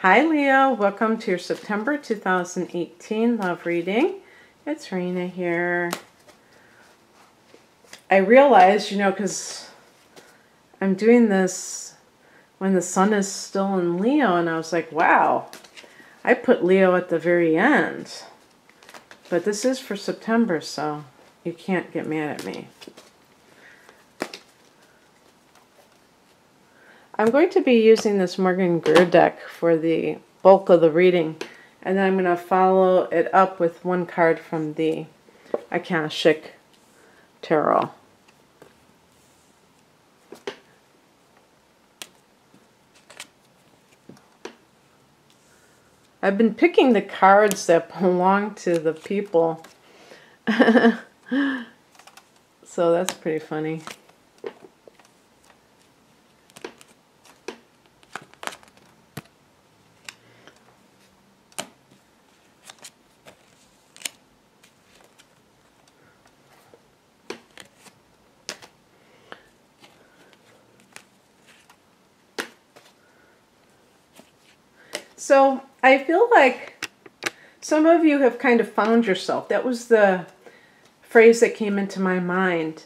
Hi Leo, welcome to your September 2018 love reading. It's Rena here. I realized, because I'm doing this when the sun is still in Leo, and I was like, wow, I put Leo at the very end. But this is for September, so you can't get mad at me. I'm going to be using this Morgan Greer deck for the bulk of the reading, and then I'm going to follow it up with one card from the Akashic Tarot. I've been picking the cards that belong to the people, so that's pretty funny. So I feel like some of you have kind of found yourself. That was the phrase that came into my mind.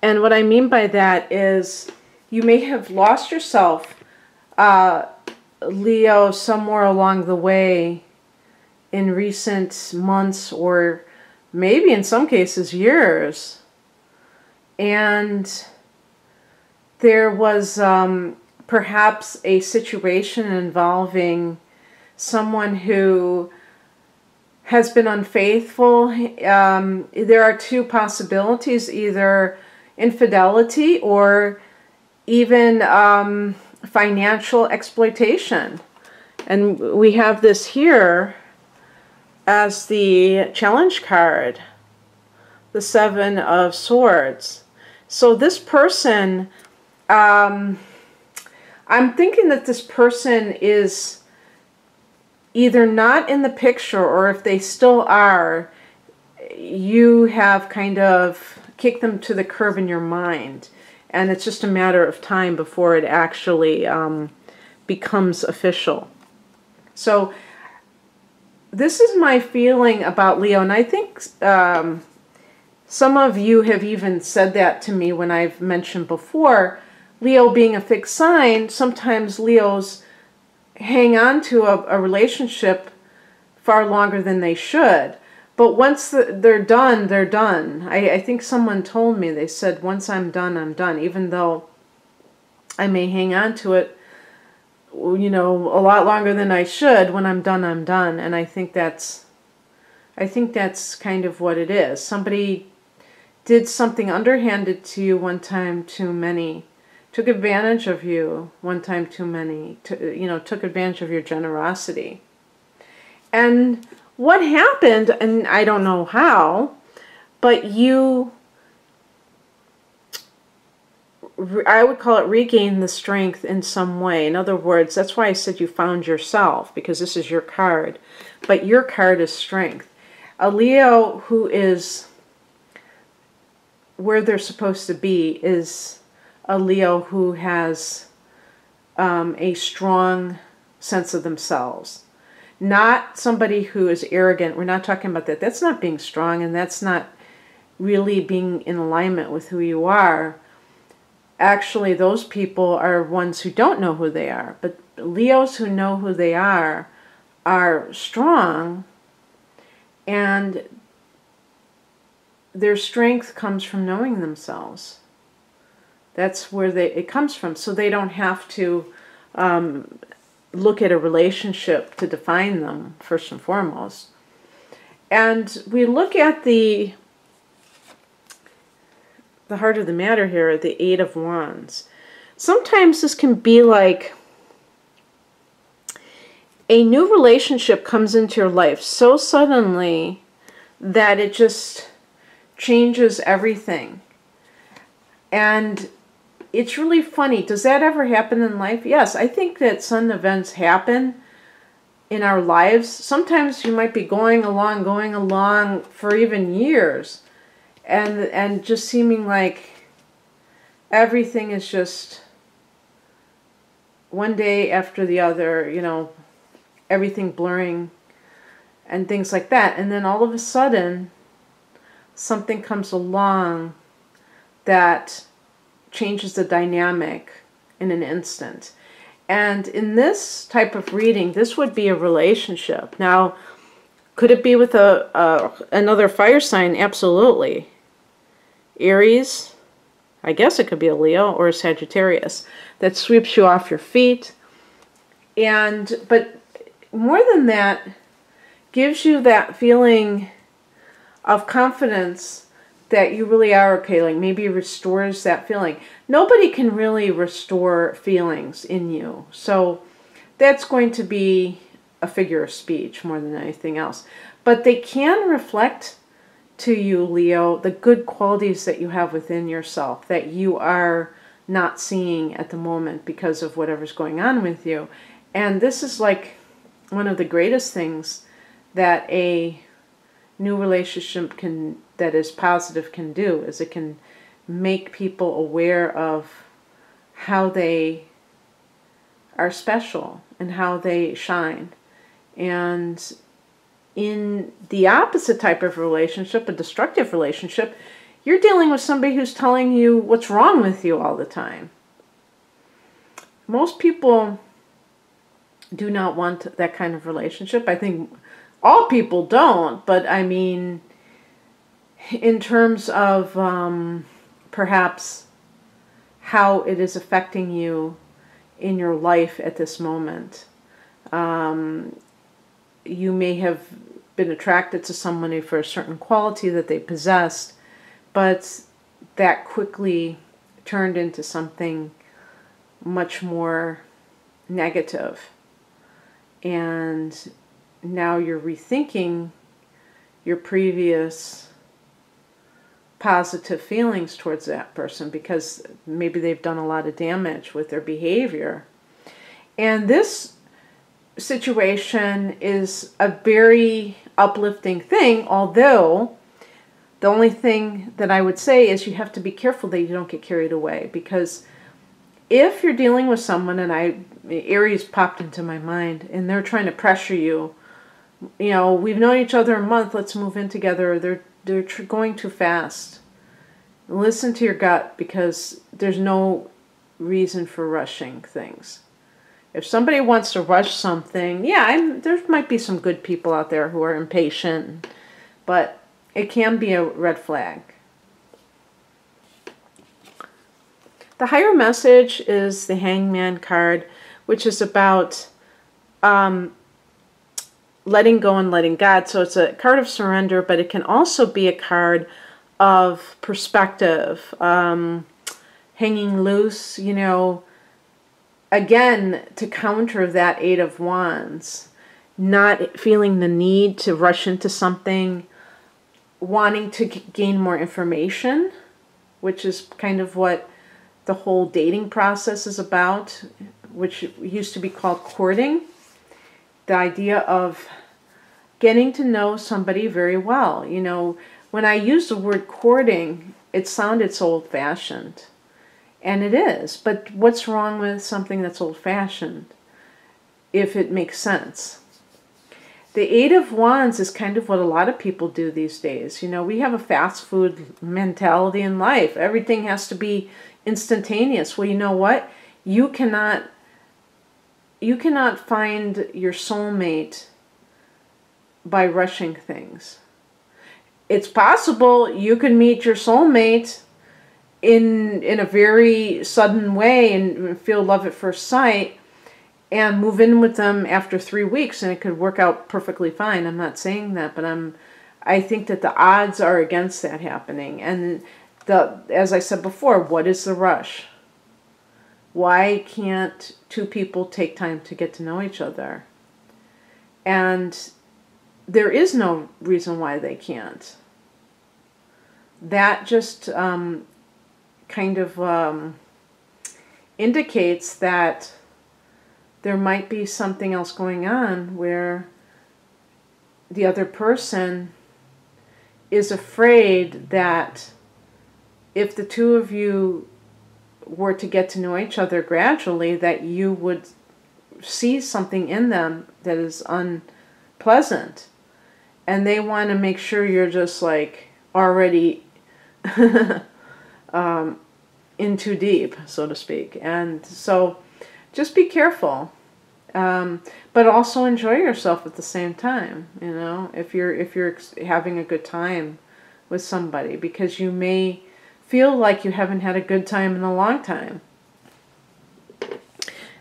And what I mean by that is you may have lost yourself, Leo, somewhere along the way in recent months or maybe in some cases years. And there was perhaps a situation involving someone who has been unfaithful. There are two possibilities, either infidelity or even financial exploitation. And we have this here as the challenge card, the Seven of Swords. So this person, I'm thinking that this person is either not in the picture, or if they still are, you have kind of kicked them to the curb in your mind. And it's just a matter of time before it actually becomes official. So this is my feeling about Leo. And I think some of you have even said that to me when I've mentioned before, Leo being a fixed sign. Sometimes Leos hang on to a relationship far longer than they should. But once they're done, they're done. I think someone told me, they said, once I'm done, I'm done. Even though I may hang on to it, a lot longer than I should, when I'm done, I'm done. And I think that's kind of what it is. Somebody did something underhanded to you one time too many. Took advantage of you one time too many, took advantage of your generosity. And what happened, and I don't know how, but I would call it regain the strength in some way. In other words, that's why I said you found yourself, because this is your card. But your card is strength. A Leo who is where they're supposed to be is a Leo who has a strong sense of themselves. Not somebody who is arrogant. We're not talking about that. That's not being strong, and that's not really being in alignment with who you are. Actually, those people are ones who don't know who they are. But Leos who know who they are strong, and their strength comes from knowing themselves. That's where it comes from. So they don't have to look at a relationship to define them, first and foremost. And we look at the heart of the matter here, the Eight of Wands. Sometimes this can be like a new relationship comes into your life so suddenly that it just changes everything. And it's really funny. Does that ever happen in life? Yes, I think that some events happen in our lives. Sometimes you might be going along for even years, and just seeming like everything is just one day after the other, everything blurring and things like that. And then all of a sudden, something comes along that changes the dynamic in an instant. And in this type of reading, this would be a relationship. Now, could it be with another fire sign? Absolutely. Aries, I guess it could be a Leo or a Sagittarius that sweeps you off your feet. But more than that, gives you that feeling of confidence that you really are okay. Like maybe restores that feeling. Nobody can really restore feelings in you. So that's going to be a figure of speech more than anything else. But they can reflect to you, Leo, the good qualities that you have within yourself that you are not seeing at the moment because of whatever's going on with you. And this is like one of the greatest things that a new relationship that is positive can do, is it can make people aware of how they are special and how they shine. And in the opposite type of relationship, a destructive relationship, you're dealing with somebody who's telling you what's wrong with you all the time. Most people do not want that kind of relationship. I think all people don't, but I mean, in terms of perhaps how it is affecting you in your life at this moment. You may have been attracted to somebody for a certain quality that they possessed, but that quickly turned into something much more negative. And now you're rethinking your previous positive feelings towards that person because maybe they've done a lot of damage with their behavior. And this situation is a very uplifting thing, although the only thing that I would say is you have to be careful that you don't get carried away, because if you're dealing with someone, and Aries popped into my mind, and they're trying to pressure you, you know, we've known each other a month, let's move in together, they're going too fast. Listen to your gut, because there's no reason for rushing things. If somebody wants to rush something, yeah, there might be some good people out there who are impatient, but it can be a red flag. The higher message is the Hangman card, which is about letting go and letting God. So it's a card of surrender, but it can also be a card of perspective, hanging loose, you know, again, to counter that Eight of Wands, not feeling the need to rush into something, wanting to gain more information, which is kind of what the whole dating process is about, which used to be called courting. The idea of getting to know somebody very well. You know, when I use the word courting, it sounded so old-fashioned. And it is. But what's wrong with something that's old-fashioned if it makes sense? The Eight of Wands is kind of what a lot of people do these days. You know, we have a fast food mentality in life. Everything has to be instantaneous. Well, you know what? You cannot find your soulmate by rushing things. It's possible you can meet your soulmate in a very sudden way and feel love at first sight and move in with them after 3 weeks, and it could work out perfectly fine. I'm not saying that, but I think that the odds are against that happening. And as I said before, what is the rush? Why can't two people take time to get to know each other? And there is no reason why they can't. That just kind of indicates that there might be something else going on where the other person is afraid that if the two of you were to get to know each other gradually, that you would see something in them that is unpleasant, and they want to make sure you're just like already in too deep, so to speak. And so just be careful, but also enjoy yourself at the same time, you know, if you're having a good time with somebody, because you may feel like you haven't had a good time in a long time.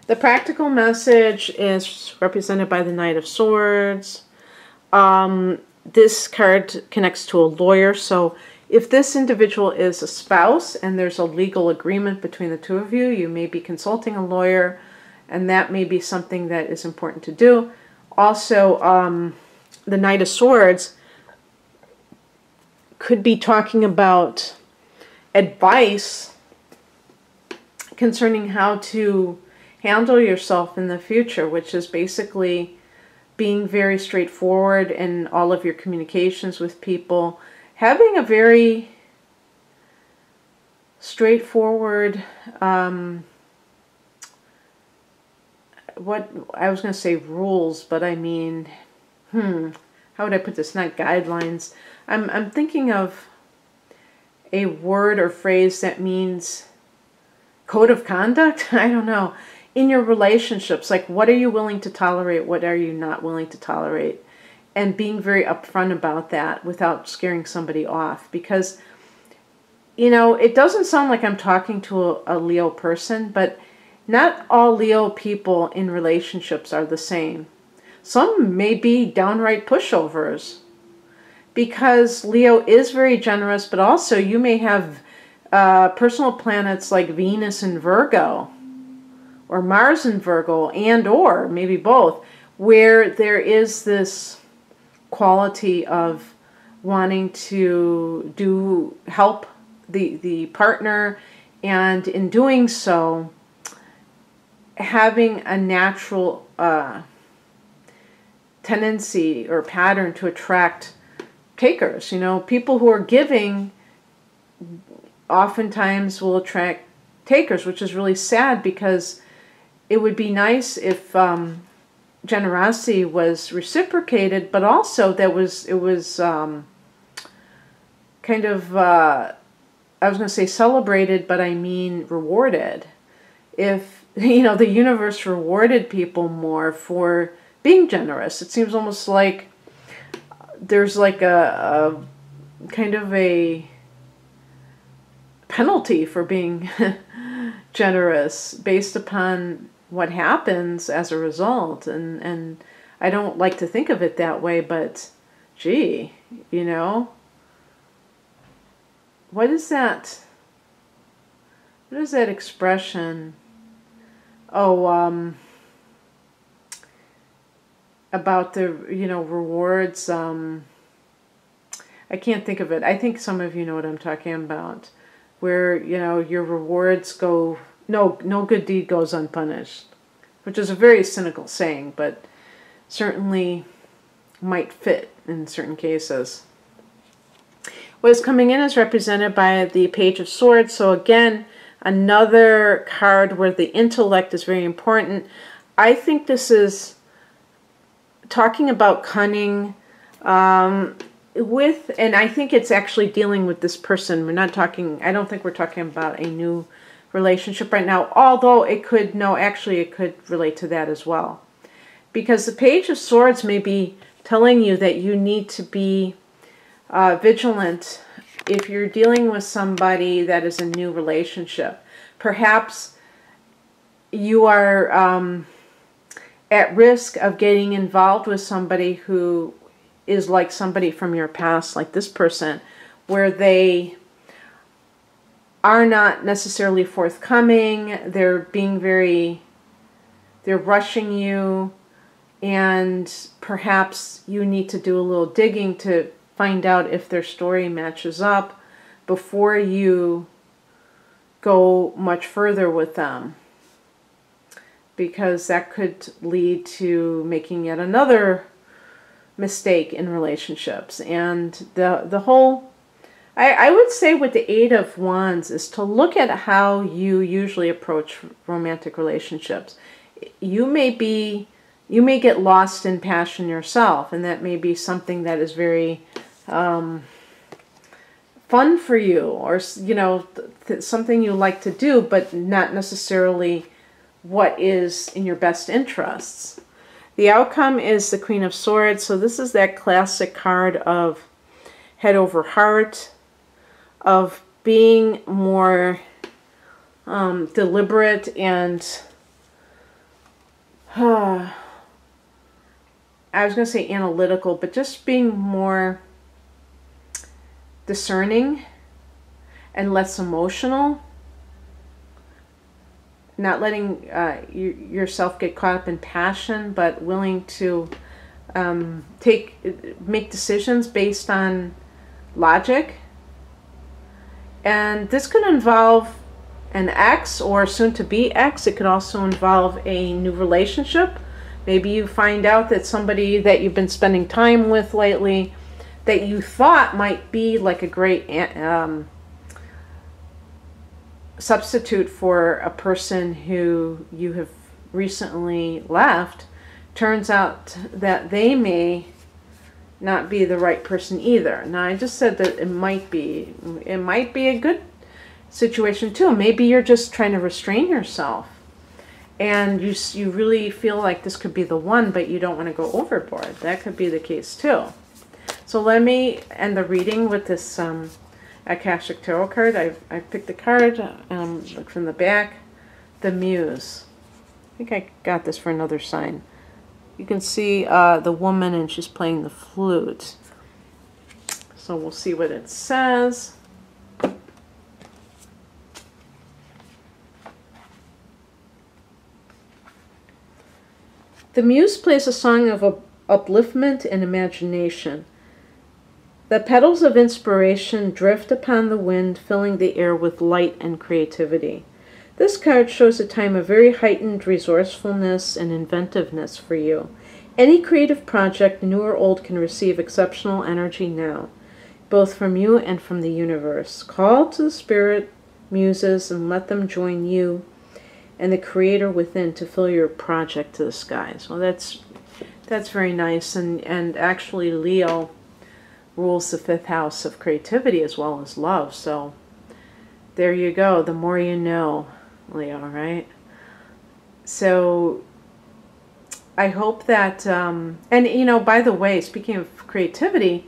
The practical message is represented by the Knight of Swords. This card connects to a lawyer, so if this individual is a spouse and there's a legal agreement between the two of you, you may be consulting a lawyer, and that may be something that is important to do. Also, the Knight of Swords could be talking about advice concerning how to handle yourself in the future, which is basically being very straightforward in all of your communications with people, having a very straightforward, what I was going to say rules, but I mean, how would I put this? Not guidelines. I'm thinking of a word or phrase that means code of conduct. I don't know. In your relationships, like what are you willing to tolerate? What are you not willing to tolerate? And being very upfront about that without scaring somebody off. Because, you know, it doesn't sound like I'm talking to a Leo person, but not all Leo people in relationships are the same. Some may be downright pushovers, because Leo is very generous, but also you may have personal planets like Venus in Virgo, or Mars in Virgo, and or maybe both, where there is this quality of wanting to help the partner, and in doing so having a natural tendency or pattern to attract takers. You know, people who are giving oftentimes will attract takers, which is really sad, because it would be nice if generosity was reciprocated, but also that it was kind of, I was going to say celebrated, but I mean rewarded. If, you know, the universe rewarded people more for being generous, it seems almost like there's like a kind of a penalty for being generous based upon what happens as a result. And I don't like to think of it that way, but gee, you know, what is that expression? Oh, about the, you know, rewards. I can't think of it. I think some of you know what I'm talking about, where, you know, your rewards go, no good deed goes unpunished, which is a very cynical saying, but certainly might fit in certain cases. What is coming in is represented by the Page of Swords. So again, another card where the intellect is very important. I think this is talking about cunning, and I think it's actually dealing with this person. We're not talking, I don't think we're talking about a new relationship right now, although it could, no, actually it could relate to that as well. Because the Page of Swords may be telling you that you need to be vigilant if you're dealing with somebody that is a new relationship. Perhaps you are at risk of getting involved with somebody who is like somebody from your past, like this person, where they are not necessarily forthcoming, they're rushing you, and perhaps you need to do a little digging to find out if their story matches up before you go much further with them, because that could lead to making yet another mistake in relationships. And the whole, I would say with the Eight of Wands is to look at how you usually approach romantic relationships. you may get lost in passion yourself, and that may be something that is very fun for you, or something you like to do, but not necessarily what is in your best interests. The outcome is the Queen of Swords. So this is that classic card of head over heart, of being more deliberate and I was going to say analytical, but just being more discerning and less emotional. Not letting yourself get caught up in passion, but willing to make decisions based on logic. And this could involve an ex or soon to be ex. It could also involve a new relationship. Maybe you find out that somebody that you've been spending time with lately that you thought might be like a great substitute for a person who you have recently left, turns out that they may not be the right person either. Now, I just said that it might be a good situation too. Maybe you're just trying to restrain yourself and you really feel like this could be the one, but you don't want to go overboard. That could be the case too. So let me end the reading with this Akashic Tarot card. I picked the card look from the back, the Muse. I think I got this for another sign. You can see the woman, and she's playing the flute. So we'll see what it says. The Muse plays a song of upliftment and imagination. The petals of inspiration drift upon the wind, filling the air with light and creativity. This card shows a time of very heightened resourcefulness and inventiveness for you. Any creative project, new or old, can receive exceptional energy now, both from you and from the universe. Call to the spirit muses and let them join you and the creator within to fill your project to the skies. Well, that's very nice. And actually Leo rules the 5th house of creativity as well as love. So there you go. The more you know, Leo, right? So I hope that, and by the way, speaking of creativity,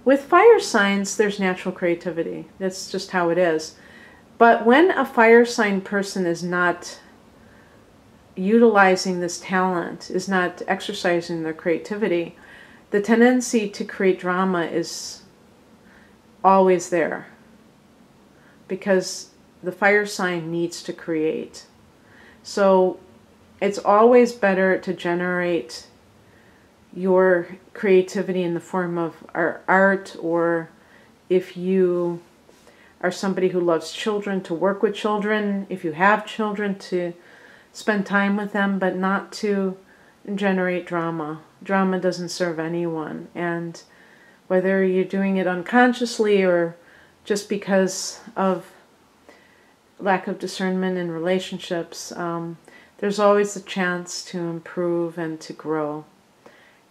with fire signs, there's natural creativity. That's just how it is. But when a fire sign person is not utilizing this talent, is not exercising their creativity, the tendency to create drama is always there, because the fire sign needs to create. So it's always better to generate your creativity in the form of art, or if you are somebody who loves children, to work with children, if you have children, to spend time with them, but not to generate drama. Drama doesn't serve anyone, and whether you're doing it unconsciously or just because of lack of discernment in relationships, there's always a chance to improve and to grow.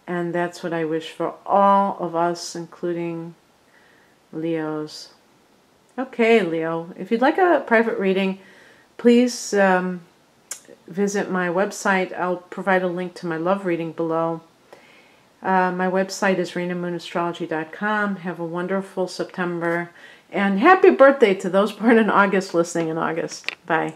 And that's what I wish for all of us, including Leos. Okay, Leo, if you'd like a private reading, please visit my website. I'll provide a link to my love reading below. My website is RenaMoonAstrology.com. Have a wonderful September, and happy birthday to those born in August listening in August. Bye.